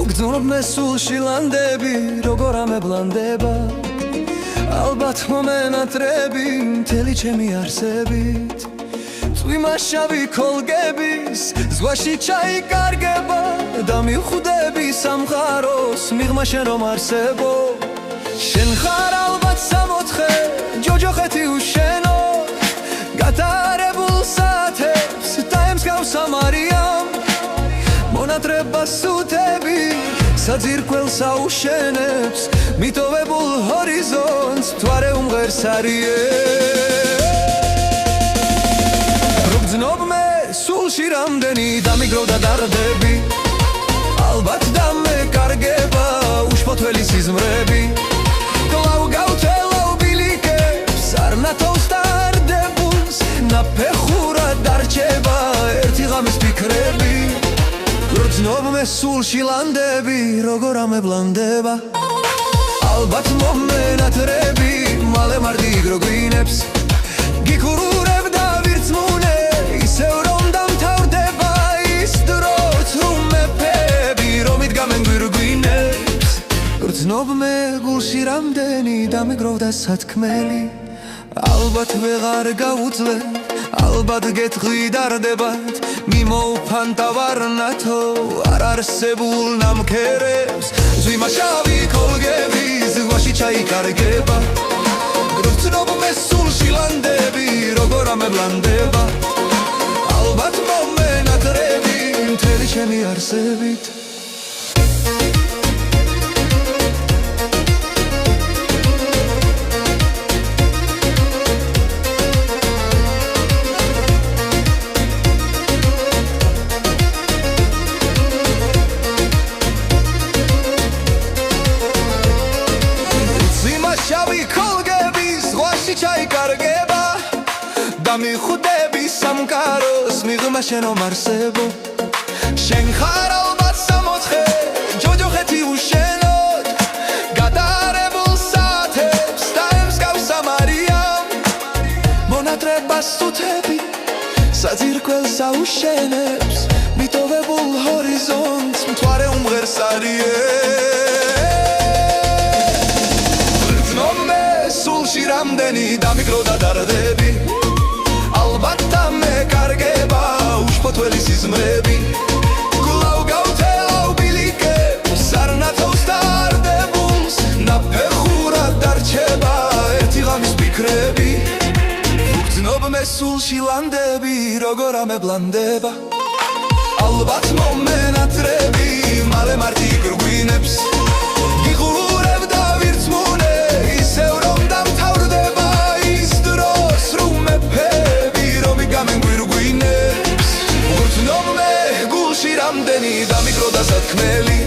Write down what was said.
გძნობ მე სულში ლანდები როგორ ამებლანდება ალბათ მომენატრები მთელი ჩემი არსებით წვიმაშავი ქოლგების ზღვაში ჩაიკარგება და მივხვდები სამყაროს მიღმა შენ რომ არსებო შენ ხარ ალბათ სამოთხე ჯოჯოხეთი უშენო გატარებულ საათებს და ემსგავს ამარიამ მონატრებას უთები საძირკველს აუშენებს მიტოვებულ ჰორიზონტს მთვარე უმღერს გძნობ მე სულში რამდენი დამიგროვდა დარდები ალბათ დამეკარგება უშფოთველი სიზმრები კლავ გავთელავ ბილიკებს არნათოვს ტარდებულს ნაფეხურად დარჩება ერთი ღამის ფიქრები გძნობ მე სულში ლანდები როგორ ამებლანდება ალბათ მომენატრები მალე მარტი იგროგვინებს გიქურურებ და ვირწმუნე ისევ რომ დამთავრდება ის დროც რომ მეფები რომ იდგამენ გვირგვინებს გრძნობ მე გულში რამდენი დამეგროვდა სათქმელი ალბათ ვეღარ გაუძლე ალბათ გეთყიდარდებათ მიმოუფანტავარნათო არ არსებულ ნამქერებს ზვიმაშავი ქოლგების ზღვაში ჩაიკარგება გრძნობ მე სულში ლანდები როგორ ამებლანდება ალბათ მომენატრები მთელი ჩემი არსებით ზვიმაშავი ქოლგების ზღვაში ჩაიკარგება და მივხვდები სამყაროს მიღმა შენ რომ არსებო შენ ხარ ალბათ სამოთხე ჯოჯოხეთი უშენოდ გატარებულ საათებს და ემსგავს ამარიამ მონატრებას უთები საძირკველს აუშენებს მიტოვებულ ჰორიზონტს მთვარე უმღერს გძნობ მე სულში რამდენი დამიგროვდა დარდები ალბათ დამეკარგება უშფოთველი სიზმრები კლავ გავთელავ ბილიკებს არნათოვს ტარდებულს ნაფეხურად დარჩება ერთი ღამის ფიქრები გძნობ მე სულში ლანდები როგორ ამებლანდება ალბათ მომენატრები მალე მარტი იგრგვინებს გიხურებ და ვირწმუნე ისევ რომ დამთავრდება ის დროს რომ მეფები რომ იგამენ გვირგვინებს გძნობ მე გულში რამდენი დამიგროვდა სათქმელი